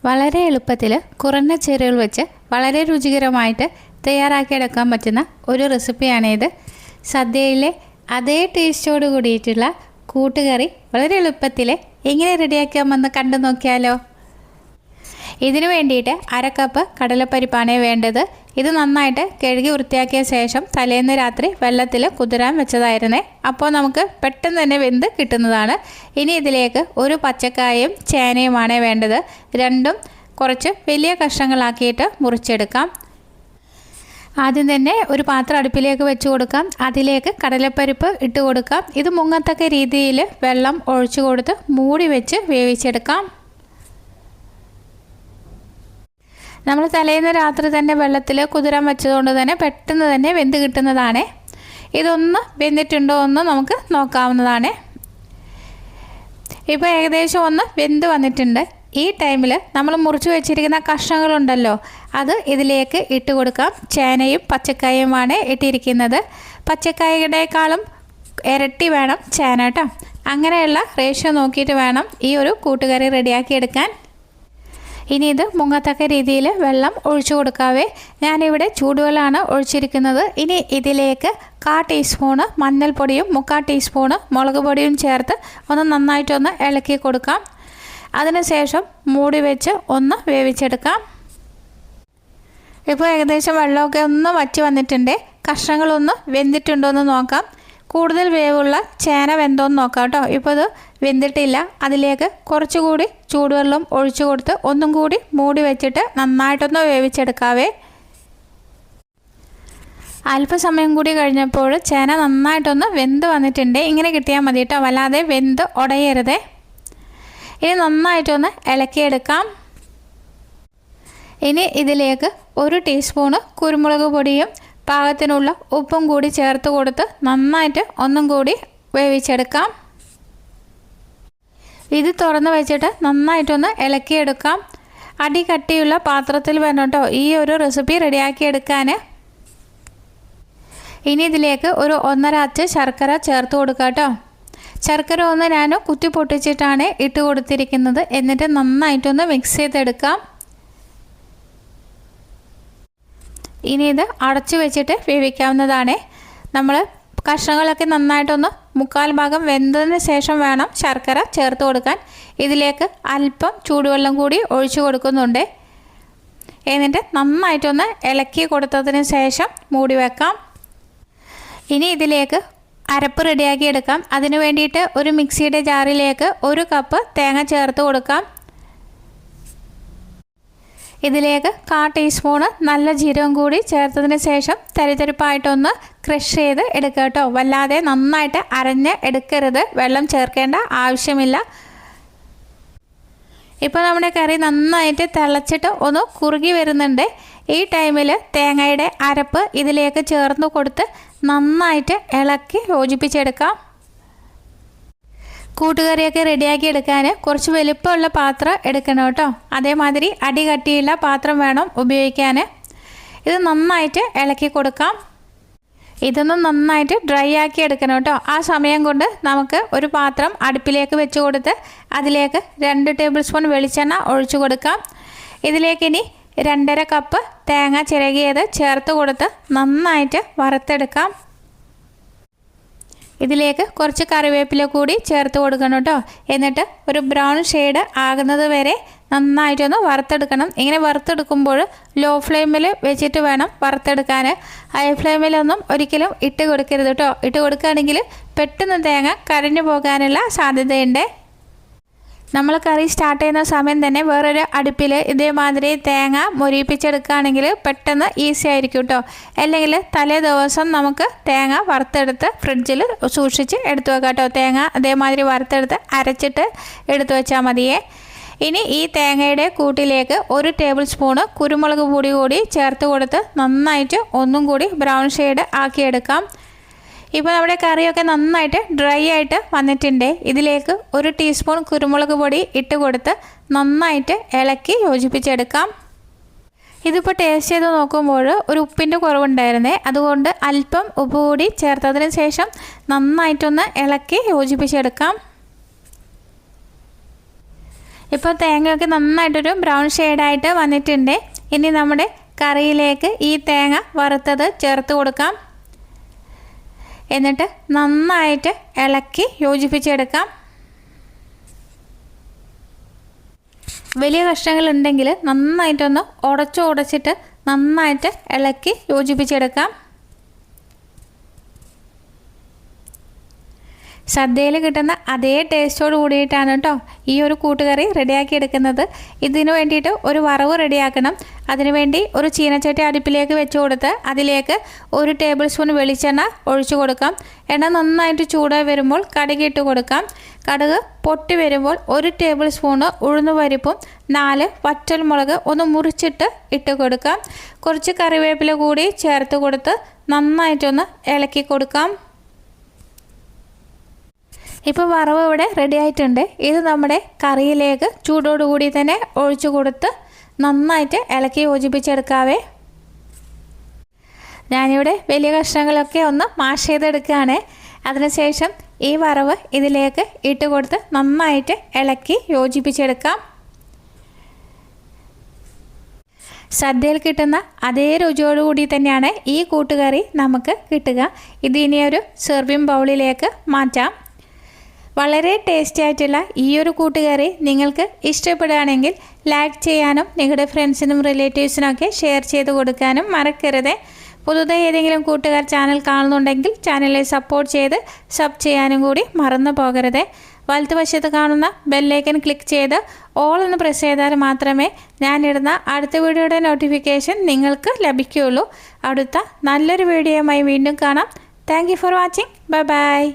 വളരെ എളുപ്പത്തിൽ കുറഞ്ഞ ചേരുവകൾ വെച്ച് വളരെ രുചികരമായിട്ട് തയ്യാറാക്കിയെടുക്കാൻ പറ്റുന്ന ഒരു റെസിപ്പിയാണിത്. സദ്യയിലെ അതേ ടേസ്റ്റോട് കൂടിയിട്ടുള്ള കൂട്ടുകറി വളരെ എളുപ്പത്തിൽ എങ്ങനെ റെഡിയാക്കാമെന്ന് കണ്ടു നോക്കിയാലോ. ഇതിനു വേണ്ടിയിട്ട് 1/2 കപ്പ് കടലപ്പരിപ്പാണ് വേണ്ടത്. ഇത് നന്നായിട്ട് കഴുകി വൃത്തിയാക്കിയ ശേഷം തലേന്ന് രാത്രി വെള്ളത്തിൽ കുതിരാൻ വെച്ചതായിരുന്നേ. അപ്പോൾ നമുക്ക് പെട്ടെന്ന് തന്നെ വെന്ത് കിട്ടുന്നതാണ്. ഇനി ഇതിലേക്ക് ഒരു പച്ചക്കായയും ചേനയുമാണ് വേണ്ടത്. രണ്ടും കുറച്ച് വലിയ കഷ്ണങ്ങളാക്കിയിട്ട് മുറിച്ചെടുക്കാം. ആദ്യം തന്നെ ഒരു പാത്രം അടുപ്പിലേക്ക് വെച്ച് കൊടുക്കാം. അതിലേക്ക് കടലപ്പരിപ്പ് ഇട്ട് കൊടുക്കാം. ഇത് മുങ്ങത്തക്ക രീതിയിൽ വെള്ളം ഒഴിച്ചു കൊടുത്ത് മൂടി വെച്ച് വേവിച്ചെടുക്കാം. നമ്മൾ തലേന്ന് രാത്രി തന്നെ വെള്ളത്തിൽ കുതിരാൻ വെച്ചതുകൊണ്ട് തന്നെ പെട്ടെന്ന് തന്നെ വെന്ത് കിട്ടുന്നതാണ്. ഇതൊന്ന് വെന്തിട്ടുണ്ടോ എന്ന് നമുക്ക് നോക്കാവുന്നതാണ്. ഇപ്പോൾ ഏകദേശം ഒന്ന് വെന്ത് വന്നിട്ടുണ്ട്. ഈ ടൈമിൽ നമ്മൾ മുറിച്ച് വെച്ചിരിക്കുന്ന കഷ്ണങ്ങളുണ്ടല്ലോ, അത് ഇതിലേക്ക് ഇട്ട് കൊടുക്കാം. ചേനയും പച്ചക്കായുമാണ് ഇട്ടിരിക്കുന്നത്. പച്ചക്കായയുടേക്കാളും ഇരട്ടി വേണം ചേന കേട്ടോ. അങ്ങനെയുള്ള റേഷ്യോ നോക്കിയിട്ട് വേണം ഈ ഒരു കൂട്ടുകറി റെഡിയാക്കിയെടുക്കാൻ. ഇനി ഇത് മുങ്ങത്തക്ക രീതിയിൽ വെള്ളം ഒഴിച്ചു കൊടുക്കാവേ. ഞാനിവിടെ ചൂടുവെള്ളമാണ് ഒഴിച്ചിരിക്കുന്നത്. ഇനി ഇതിലേക്ക് 1/4 ടീസ്പൂണ് മഞ്ഞൾപ്പൊടിയും 3/4 ടീസ്പൂണ് മുളക് പൊടിയും ചേർത്ത് ഒന്ന് നന്നായിട്ടൊന്ന് ഇളക്കി കൊടുക്കാം. അതിനുശേഷം മൂടി വെച്ച് ഒന്ന് വേവിച്ചെടുക്കാം. ഇപ്പോൾ ഏകദേശം വെള്ളമൊക്കെ ഒന്ന് വറ്റി വന്നിട്ടുണ്ട്. കഷ്ണങ്ങളൊന്ന് വെന്തിട്ടുണ്ടോ എന്ന് നോക്കാം. കൂടുതൽ വേവുള്ള ചേന വെന്തോന്ന് നോക്കാം കേട്ടോ. ഇപ്പോൾ ഇത് വെന്തിട്ടില്ല. അതിലേക്ക് കുറച്ചുകൂടി ചൂടുവെള്ളം ഒഴിച്ചു കൊടുത്ത് ഒന്നും കൂടി മൂടി വെച്ചിട്ട് നന്നായിട്ടൊന്ന് വേവിച്ചെടുക്കാവേ. അല്പസമയം കൂടി കഴിഞ്ഞപ്പോൾ ചേന നന്നായിട്ടൊന്ന് വെന്ത് വന്നിട്ടുണ്ട്. ഇങ്ങനെ കിട്ടിയാൽ മതി കേട്ടോ, വല്ലാതെ വെന്ത് ഉടയരുതേ. ഇനി നന്നായിട്ടൊന്ന് ഇളക്കിയെടുക്കാം. ഇനി ഇതിലേക്ക് 1 ടീസ്പൂണ് കുരുമുളക് പൊടിയും പാകത്തിനുള്ള ഉപ്പും കൂടി ചേർത്ത് കൊടുത്ത് നന്നായിട്ട് ഒന്നും കൂടി വേവിച്ചെടുക്കാം. ഇത് തുറന്ന് വെച്ചിട്ട് നന്നായിട്ടൊന്ന് ഇളക്കിയെടുക്കാം. അടി കട്ടിയുള്ള പാത്രത്തിൽ വേണം കേട്ടോ ഈ ഒരു റെസിപ്പി റെഡിയാക്കിയെടുക്കാൻ. ഇനി ഇതിലേക്ക് ഒരു 1.5 അച്ച് ശർക്കര ചേർത്ത് കൊടുക്കാം കേട്ടോ. ശർക്കര ഒന്ന് ഞാൻ കുത്തി പൊട്ടിച്ചിട്ടാണ് ഇട്ട് കൊടുത്തിരിക്കുന്നത്. എന്നിട്ട് നന്നായിട്ടൊന്ന് മിക്സ് ചെയ്തെടുക്കാം. ഇനി ഇത് അടച്ചു വെച്ചിട്ട് വേവിക്കാവുന്നതാണ്. നമ്മൾ കഷ്ണങ്ങളൊക്കെ നന്നായിട്ടൊന്ന് 1/4 ഭാഗം വെന്തതിന് ശേഷം വേണം ശർക്കര ചേർത്ത് കൊടുക്കാൻ. ഇതിലേക്ക് അല്പം ചൂടുവെള്ളം കൂടി ഒഴിച്ചു കൊടുക്കുന്നുണ്ട്. എന്നിട്ട് നന്നായിട്ടൊന്ന് ഇളക്കി കൊടുത്തതിന് ശേഷം മൂടി വെക്കാം. ഇനി ഇതിലേക്ക് അരപ്പ് റെഡിയാക്കി എടുക്കാം. അതിനു വേണ്ടിയിട്ട് ഒരു മിക്സിയുടെ ജാറിലേക്ക് 1 കപ്പ് തേങ്ങ ചേർത്ത് കൊടുക്കാം. ഇതിലേക്ക് 1/4 ടീസ്പൂണ് നല്ല ജീരകം കൂടി ചേർത്തതിന് ശേഷം തരിതരിപ്പായിട്ടൊന്ന് ക്രഷ് ചെയ്ത് എടുക്കുക കേട്ടോ. വല്ലാതെ നന്നായിട്ട് അരഞ്ഞ് എടുക്കരുത്. വെള്ളം ചേർക്കേണ്ട ആവശ്യമില്ല. ഇപ്പോൾ നമ്മുടെ കറി നന്നായിട്ട് തിളച്ചിട്ട് ഒന്ന് കുറുകി വരുന്നുണ്ട്. ഈ ടൈമിൽ തേങ്ങയുടെ അരപ്പ് ഇതിലേക്ക് ചേർന്ന് കൊടുത്ത് നന്നായിട്ട് ഇളക്കി യോജിപ്പിച്ചെടുക്കാം. കൂട്ടുകറിയൊക്കെ റെഡിയാക്കി എടുക്കാൻ കുറച്ച് വലുപ്പമുള്ള പാത്രം എടുക്കണം കേട്ടോ. അതേമാതിരി അടി കട്ടിയുള്ള പാത്രം വേണം ഉപയോഗിക്കാൻ. ഇത് നന്നായിട്ട് ഇളക്കി കൊടുക്കാം. ഇതൊന്നും നന്നായിട്ട് ഡ്രൈ ആക്കി എടുക്കണം കേട്ടോ. ആ സമയം കൊണ്ട് നമുക്ക് ഒരു പാത്രം അടുപ്പിലേക്ക് വെച്ച് കൊടുത്ത് അതിലേക്ക് 2 ടേബിൾ സ്പൂൺ വെളിച്ചെണ്ണ ഒഴിച്ചു കൊടുക്കാം. ഇതിലേക്ക് ഇനി 2.5 കപ്പ് തേങ്ങ ചിരകിയത് ചേർത്ത് കൊടുത്ത് നന്നായിട്ട് വറുത്തെടുക്കാം. ഇതിലേക്ക് കുറച്ച് കറിവേപ്പില കൂടി ചേർത്ത് കൊടുക്കണം കേട്ടോ. എന്നിട്ട് ഒരു ബ്രൗൺ ഷെയ്ഡ് ആകുന്നത് വരെ നന്നായിട്ടൊന്ന് വറുത്തെടുക്കണം. ഇങ്ങനെ വറുത്തെടുക്കുമ്പോൾ ലോ ഫ്ലെയിമിൽ വെച്ചിട്ട് വേണം വറുത്തെടുക്കാൻ. ഹൈ ഫ്ലെയിമിലൊന്നും ഒരിക്കലും ഇട്ട് കൊടുക്കരുത് കേട്ടോ. ഇട്ട് കൊടുക്കുകയാണെങ്കിൽ പെട്ടെന്ന് തേങ്ങ കരിഞ്ഞു പോകാനുള്ള സാധ്യതയുണ്ട്. നമ്മൾ കറി സ്റ്റാർട്ട് ചെയ്യുന്ന സമയം തന്നെ വേറൊരു അടുപ്പിൽ ഇതേമാതിരി തേങ്ങ മൊരിയിപ്പിച്ചെടുക്കുകയാണെങ്കിൽ പെട്ടെന്ന് ഈസി ആയിരിക്കും കേട്ടോ. അല്ലെങ്കിൽ തലേ ദിവസം നമുക്ക് തേങ്ങ വറുത്തെടുത്ത് ഫ്രിഡ്ജിൽ സൂക്ഷിച്ച് എടുത്തു വെക്കാം കേട്ടോ. തേങ്ങ അതേമാതിരി വറുത്തെടുത്ത് അരച്ചിട്ട് എടുത്തു വെച്ചാൽ മതിയേ. ഇനി ഈ തേങ്ങയുടെ കൂട്ടിലേക്ക് 1 ടേബിൾ സ്പൂണ് കുരുമുളക് പൊടി കൂടി ചേർത്ത് കൊടുത്ത് നന്നായിട്ട് ഒന്നും കൂടി ബ്രൗൺ ഷെയ്ഡ് ആക്കിയെടുക്കാം. ഇപ്പോൾ നമ്മുടെ കറിയൊക്കെ നന്നായിട്ട് ഡ്രൈ ആയിട്ട് വന്നിട്ടുണ്ട്. ഇതിലേക്ക് 1 ടീസ്പൂൺ കുരുമുളക് പൊടി ഇട്ട് കൊടുത്ത് നന്നായിട്ട് ഇളക്കി യോജിപ്പിച്ചെടുക്കാം. ഇതിപ്പോൾ ടേസ്റ്റ് ചെയ്ത് നോക്കുമ്പോൾ ഒരു ഉപ്പിൻ്റെ കുറവുണ്ടായിരുന്നേ. അതുകൊണ്ട് അല്പം ഉപ്പ് കൂടി ചേർത്തതിന് ശേഷം നന്നായിട്ടൊന്ന് ഇളക്കി യോജിപ്പിച്ചെടുക്കാം. ഇപ്പോൾ തേങ്ങയൊക്കെ നന്നായിട്ടൊരു ബ്രൗൺ ഷെയ്ഡായിട്ട് വന്നിട്ടുണ്ട്. ഇനി നമ്മുടെ കറിയിലേക്ക് ഈ തേങ്ങ വറുത്തത് ചേർത്ത് കൊടുക്കാം. എന്നിട്ട് നന്നായിട്ട് ഇളക്കി യോജിപ്പിച്ചെടുക്കാം. വലിയ കഷ്ണങ്ങളുണ്ടെങ്കിൽ നന്നായിട്ടൊന്ന് ഉടച്ചിട്ട് നന്നായിട്ട് ഇളക്കി യോജിപ്പിച്ചെടുക്കാം. സദ്യയിൽ കിട്ടുന്ന അതേ ടേസ്റ്റോട് കൂടിയിട്ടാണ് കേട്ടോ ഈ ഒരു കൂട്ടുകറി റെഡിയാക്കി എടുക്കുന്നത്. ഇതിനു വേണ്ടിയിട്ട് ഒരു വറവ് റെഡിയാക്കണം. അതിനുവേണ്ടി ഒരു ചീനച്ചട്ടി അടുപ്പിലേക്ക് വെച്ച് കൊടുത്ത് അതിലേക്ക് 1 ടേബിൾ സ്പൂൺ വെളിച്ചെണ്ണ ഒഴിച്ചു കൊടുക്കാം. എണ്ണ നന്നായിട്ട് ചൂടായി വരുമ്പോൾ കടുക് ഇട്ട് കൊടുക്കാം. കടുക് പൊട്ടി വരുമ്പോൾ 1 ടേബിൾ സ്പൂണ് ഉഴുന്നുപരിപ്പും 4 വറ്റൽമുളക് ഒന്ന് മുറിച്ചിട്ട് ഇട്ട് കൊടുക്കാം. കുറച്ച് കറിവേപ്പില കൂടി ചേർത്ത് കൊടുത്ത് നന്നായിട്ടൊന്ന് ഇളക്കി കൊടുക്കാം. ഇപ്പോൾ വറവ് ഇവിടെ റെഡി ആയിട്ടുണ്ട്. ഇത് നമ്മുടെ കറിയിലേക്ക് ചൂടോടുകൂടി തന്നെ ഒഴിച്ചു കൊടുത്ത് നന്നായിട്ട് ഇളക്കി യോജിപ്പിച്ചെടുക്കാവേ. ഞാനിവിടെ വലിയ കഷ്ണങ്ങളൊക്കെ ഒന്ന് മാഷ് ചെയ്തെടുക്കുകയാണ്. അതിനുശേഷം ഈ വറവ് ഇതിലേക്ക് ഇട്ട് കൊടുത്ത് നന്നായിട്ട് ഇളക്കി യോജിപ്പിച്ചെടുക്കാം. സദ്യയിൽ കിട്ടുന്ന അതേ രുചിയോടുകൂടി തന്നെയാണ് ഈ കൂട്ടുകറി നമുക്ക് കിട്ടുക. ഇത് ഇനിയൊരു സെർവിങ് ബൗളിലേക്ക് മാറ്റാം. വളരെ ടേസ്റ്റി ആയിട്ടുള്ള ഈ ഒരു കൂട്ടുകറി നിങ്ങൾക്ക് ഇഷ്ടപ്പെടുകയാണെങ്കിൽ ലൈക്ക് ചെയ്യാനും നിങ്ങളുടെ ഫ്രണ്ട്സിനും റിലേറ്റീവ്സിനൊക്കെ ഷെയർ ചെയ്ത് കൊടുക്കാനും മറക്കരുത്. പുതുതായി ഏതെങ്കിലും കൂട്ടുകാർ ചാനൽ കാണുന്നുണ്ടെങ്കിൽ ചാനലിനെ സപ്പോർട്ട് ചെയ്ത് സബ് ചെയ്യാനും കൂടി മറന്നു പോകരുത്. വലതുവശത്ത് കാണുന്ന ബെല്ലൈക്കൻ ക്ലിക്ക് ചെയ്ത് ഓൾ എന്ന് പ്രസ് ചെയ്താൽ മാത്രമേ ഞാനിടുന്ന അടുത്ത വീഡിയോയുടെ നോട്ടിഫിക്കേഷൻ നിങ്ങൾക്ക് ലഭിക്കുകയുള്ളൂ. അടുത്ത നല്ലൊരു വീഡിയോയുമായി വീണ്ടും കാണാം. Thank you for watching. Bye bye.